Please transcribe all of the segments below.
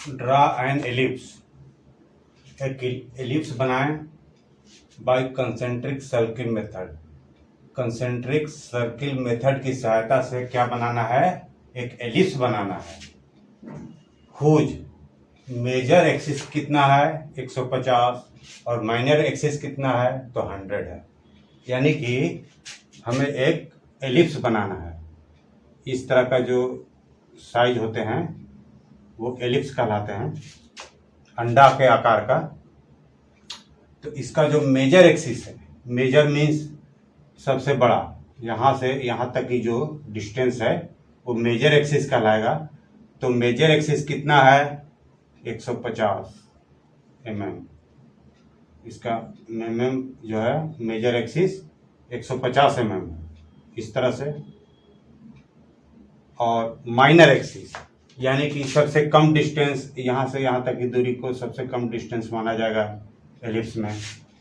Draw an ellipse, एक ellipse बनाएं by concentric circle method. Concentric circle method की सहायता से क्या बनाना है, एक एलिप्स बनाना है। हुज मेजर एक्सिस कितना है 150 और माइनर एक्सिस कितना है तो 100 है, यानी कि हमें एक एलिप्स बनाना है। इस तरह का जो साइज होते हैं वो एलिप्स कहलाते हैं, अंडा के आकार का। तो इसका जो मेजर एक्सिस है, मेजर मीन्स सबसे बड़ा, यहाँ से यहाँ तक की जो डिस्टेंस है वो मेजर एक्सिस कहलाएगा। तो मेजर एक्सिस कितना है 150 mm। इसका mm जो है मेजर एक्सिस 150 mm है, इस तरह से। और माइनर एक्सिस यानी कि सबसे कम डिस्टेंस, यहाँ से यहाँ तक की दूरी को सबसे कम डिस्टेंस माना जाएगा एलिप्स में।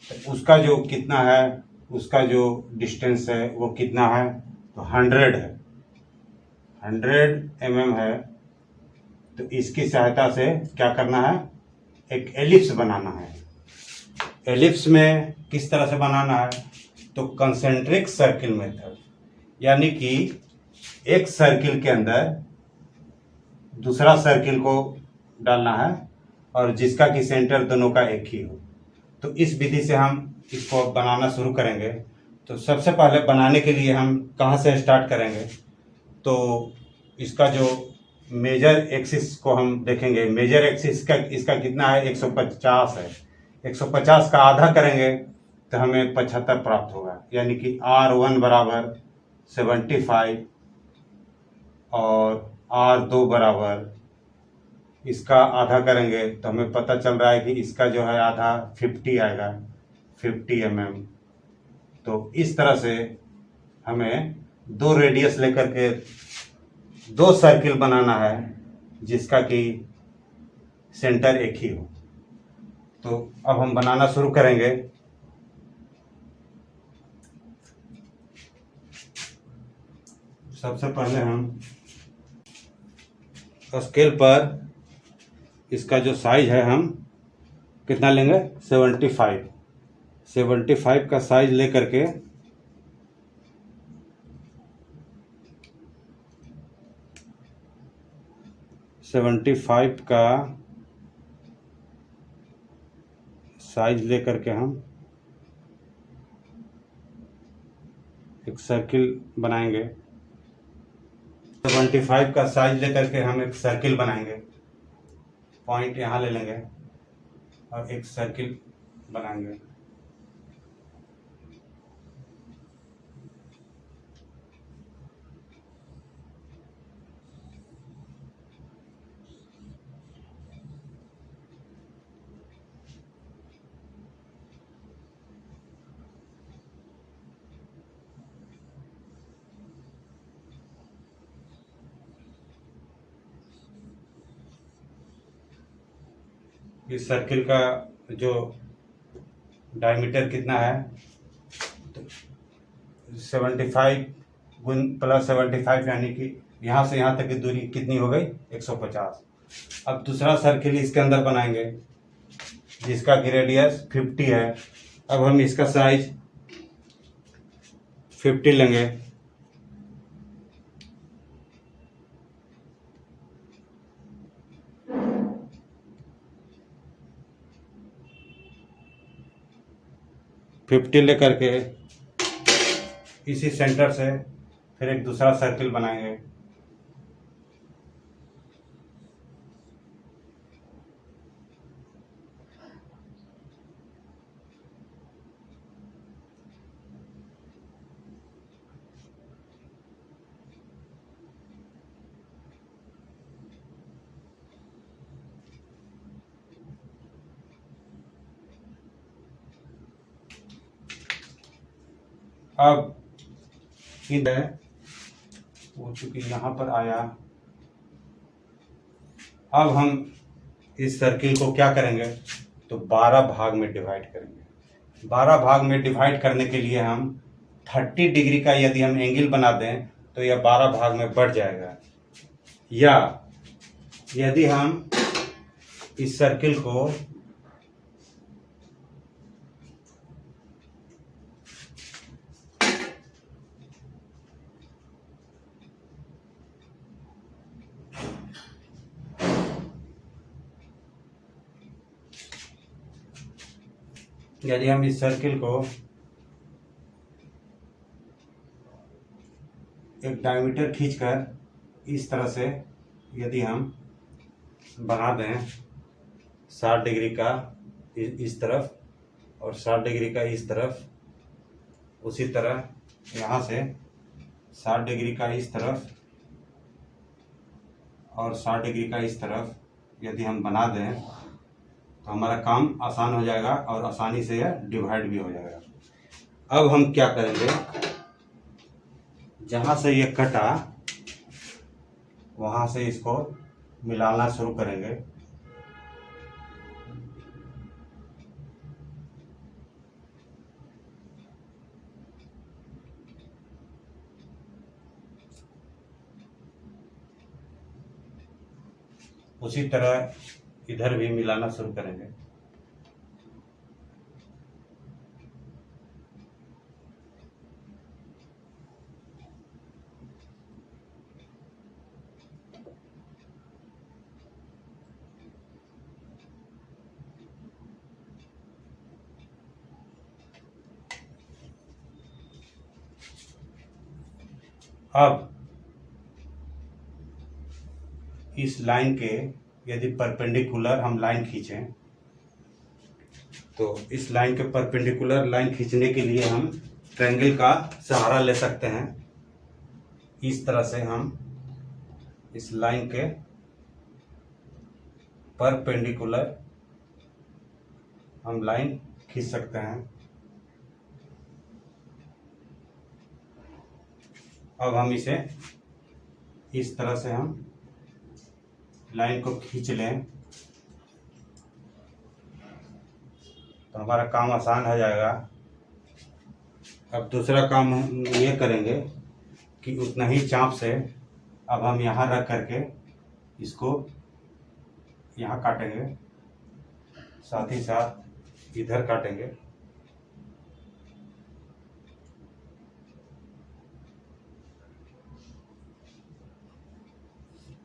तो उसका जो कितना है, उसका जो डिस्टेंस है वो कितना है तो 100 है, 100 mm है। तो इसकी सहायता से क्या करना है, एक एलिप्स बनाना है। एलिप्स में किस तरह से बनाना है तो कंसेंट्रिक सर्किल मेथड, यानी कि एक सर्किल के अंदर दूसरा सर्किल को डालना है और जिसका कि सेंटर दोनों का एक ही हो। तो इस विधि से हम इसको बनाना शुरू करेंगे। तो सबसे पहले बनाने के लिए हम कहाँ से स्टार्ट करेंगे, तो इसका जो मेजर एक्सिस को हम देखेंगे। मेजर एक्सिस का इसका कितना है 150 है, 150 का आधा करेंगे तो हमें 75 प्राप्त होगा, यानी कि R1 बराबर 75 और R2 बराबर इसका आधा करेंगे तो हमें पता चल रहा है कि इसका जो है आधा 50 आएगा, 50 mm। तो इस तरह से हमें दो रेडियस लेकर के दो सर्किल बनाना है जिसका कि सेंटर एक ही हो। तो अब हम बनाना शुरू करेंगे। सबसे पहले हम स्केल पर इसका जो साइज है हम कितना लेंगे 75 का साइज लेकर के हम एक सर्किल बनाएंगे। 75 का साइज लेकर के हम एक सर्किल बनाएंगे, पॉइंट यहाँ ले लेंगे और एक सर्किल बनाएंगे। इस सर्किल का जो डायमीटर कितना है तो 75 गुण प्लस 75, यानी कि यहाँ से यहाँ तक की दूरी कितनी हो गई 150। अब दूसरा सर्किल इसके अंदर बनाएंगे जिसका कि रेडियस 50 है। अब हम इसका साइज 50 लेंगे। लेकर के इसी सेंटर से फिर एक दूसरा सर्किल बनाएंगे। अब इधर वो चूंकि यहाँ पर आया, अब हम इस सर्किल को क्या करेंगे तो 12 भाग में डिवाइड करेंगे। 12 भाग में डिवाइड करने के लिए हम 30 डिग्री का यदि हम एंगल बना दें तो यह 12 भाग में बढ़ जाएगा, या यदि हम इस सर्किल को यदि हम इस सर्किल को एक डायमीटर खींचकर इस तरह से यदि हम बना दें 60 डिग्री का इस तरफ और 60 डिग्री का इस तरफ, उसी तरह यहाँ से 60 डिग्री का इस तरफ और 60 डिग्री का इस तरफ यदि हम बना दें तो हमारा काम आसान हो जाएगा और आसानी से यह डिवाइड भी हो जाएगा। अब हम क्या करेंगे, जहाँ से ये कटा वहाँ से इसको मिलाना शुरू करेंगे। उसी तरह इधर भी मिलाना शुरू करेंगे। अब इस लाइन के यदि परपेंडिकुलर हम लाइन खींचें तो इस लाइन के परपेंडिकुलर लाइन खींचने के लिए हम ट्रायंगल का सहारा ले सकते हैं। इस तरह से हम इस लाइन के परपेंडिकुलर हम लाइन खींच सकते हैं। अब हम इसे इस तरह से हम लाइन को खींच लें तो हमारा काम आसान हो जाएगा। अब दूसरा काम हम ये करेंगे कि उतना ही चाप से अब हम यहाँ रख करके इसको यहाँ काटेंगे, साथ ही साथ इधर काटेंगे।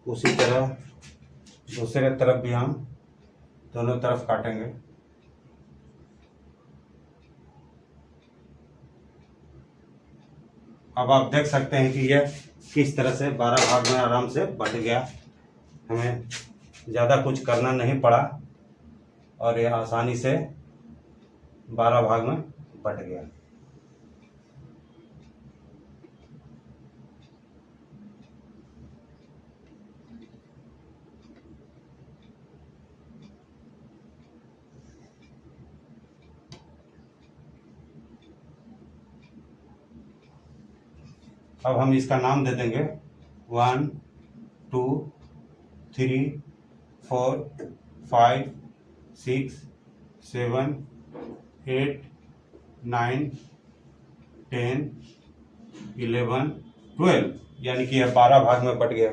उसी तरह दूसरे तरफ भी हम दोनों तरफ काटेंगे। अब आप देख सकते हैं कि यह किस तरह से 12 भाग में आराम से बट गया। हमें ज़्यादा कुछ करना नहीं पड़ा और यह आसानी से 12 भाग में बट गया। अब हम इसका नाम दे देंगे 1 2 3 4 5 6 7 8 9 10 11 12, यानी कि यह 12 भाग में बट गया।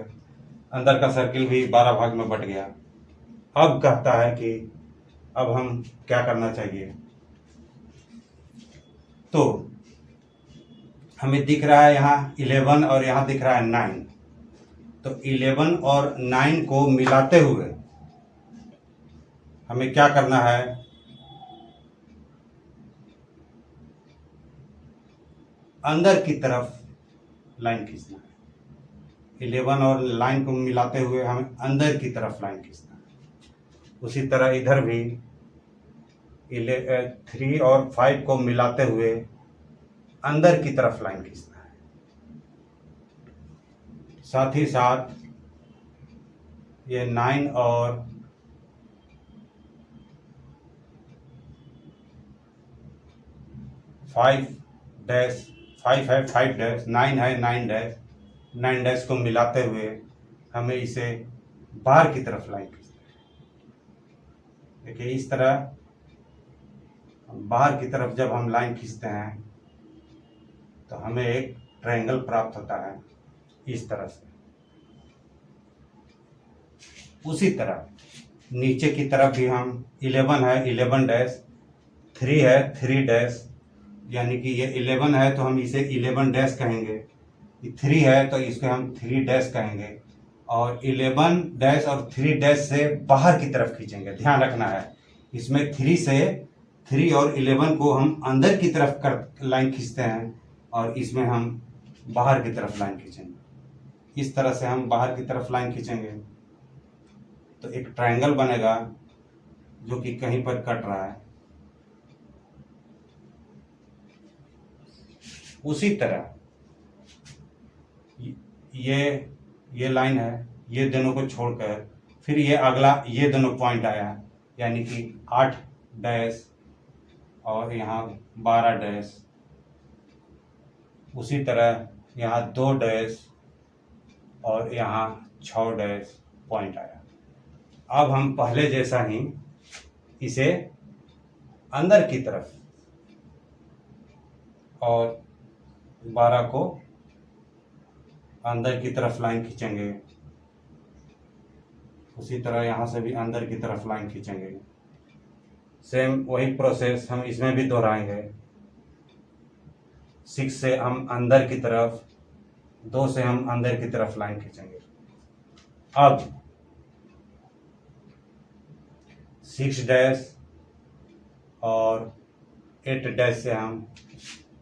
अंदर का सर्किल भी 12 भाग में बट गया। अब कहता है कि अब हम क्या करना चाहिए। तो हमें दिख रहा है यहाँ 11 और यहाँ दिख रहा है 9। तो 11 और 9 को मिलाते हुए हमें क्या करना है, अंदर की तरफ लाइन खींचना है। 11 और लाइन को मिलाते हुए हमें अंदर की तरफ लाइन खींचना है। उसी तरह इधर भी 3 और 5 को मिलाते हुए अंदर की तरफ लाइन खींचना है। साथ ही साथ ये 9 और 5 डैश 5 है 5 डैश 9 है 9 डैश को मिलाते हुए हमें इसे बाहर की तरफ लाइन खींचना है। देखिए इस तरह बाहर की तरफ जब हम लाइन खींचते हैं तो हमें एक ट्रायंगल प्राप्त होता है इस तरह से। उसी तरह नीचे की तरफ भी हम 11 है 11 डैश, 3 है 3 डैश, यानी कि ये 11 है तो हम इसे 11 डैश कहेंगे, 3 है तो इसको हम 3 डैश कहेंगे, और 11 डैश और 3 डैश से बाहर की तरफ खींचेंगे। ध्यान रखना है, इसमें 3 और 11 को हम अंदर की तरफ कर लाइन खींचते हैं, और इसमें हम बाहर की तरफ लाइन खींचेंगे। इस तरह से हम बाहर की तरफ लाइन खींचेंगे तो एक ट्रायंगल बनेगा जो कि कहीं पर कट रहा है। उसी तरह ये लाइन है, ये दोनों को छोड़कर फिर ये अगला ये दोनों पॉइंट आया, यानी कि 8 डैश और यहाँ 12 डैश। उसी तरह यहाँ 2 डैश और यहाँ 6 डैश पॉइंट आया। अब हम पहले जैसा ही इसे अंदर की तरफ और 12 को अंदर की तरफ लाइन खींचेंगे। उसी तरह यहाँ से भी अंदर की तरफ लाइन खींचेंगे। सेम वही प्रोसेस हम इसमें भी दोहराएंगे। 6 से हम अंदर की तरफ, 2 से हम अंदर की तरफ लाइन खींचेंगे। अब 6 डैश और 8 डैश से हम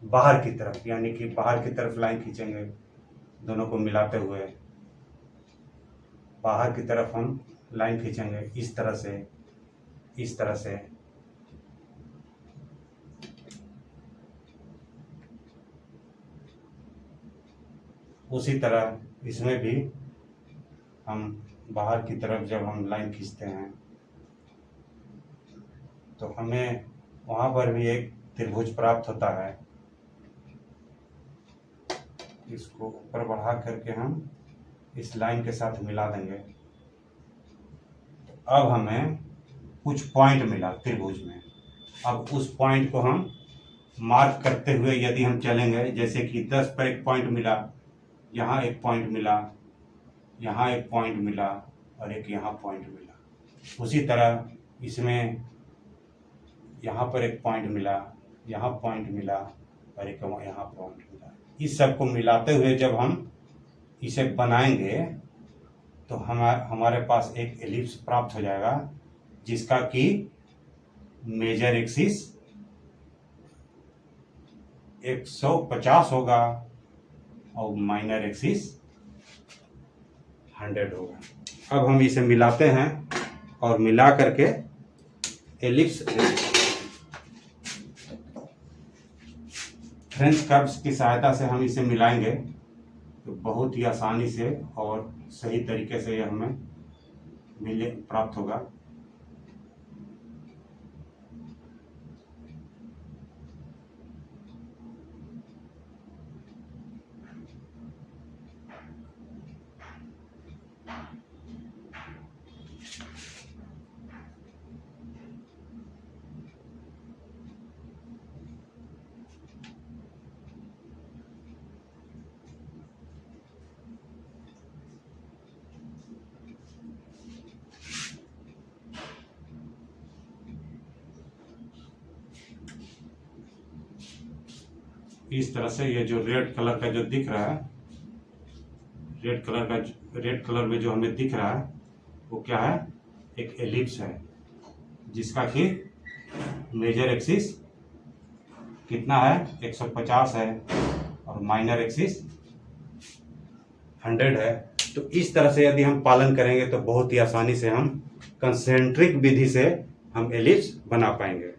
बाहर की तरफ, यानी कि बाहर की तरफ लाइन खींचेंगे। दोनों को मिलाते हुए बाहर की तरफ हम लाइन खींचेंगे, इस तरह से, इस तरह से। उसी तरह इसमें भी हम बाहर की तरफ जब हम लाइन खींचते हैं तो हमें वहाँ पर भी एक त्रिभुज प्राप्त होता है। इसको ऊपर बढ़ा करके हम इस लाइन के साथ मिला देंगे। तो अब हमें कुछ पॉइंट मिला त्रिभुज में। अब उस पॉइंट को हम मार्क करते हुए यदि हम चलेंगे, जैसे कि 10 पर एक पॉइंट मिला, यहाँ एक पॉइंट मिला, यहाँ एक पॉइंट मिला और एक यहाँ पॉइंट मिला। उसी तरह इसमें यहाँ पर एक पॉइंट मिला, यहाँ पॉइंट मिला और एक यहाँ पॉइंट मिला। इस सब को मिलाते हुए जब हम इसे बनाएंगे तो हमारे पास एक एलिप्स प्राप्त हो जाएगा, जिसका कि मेजर एक्सिस 150 होगा और माइनर एक्सिस 100 होगा। अब हम इसे मिलाते हैं और मिला करके एलिप्स फ्रेंच कर्व्स की सहायता से हम इसे मिलाएंगे तो बहुत ही आसानी से और सही तरीके से यह हमें प्राप्त होगा। इस तरह से ये जो रेड कलर का जो दिख रहा है, रेड कलर में जो हमें दिख रहा है वो क्या है, एक एलिप्स है, जिसका कि मेजर एक्सिस कितना है, 150 है और माइनर एक्सिस 100 है। तो इस तरह से यदि हम पालन करेंगे तो बहुत ही आसानी से हम कंसेंट्रिक विधि से हम एलिप्स बना पाएंगे।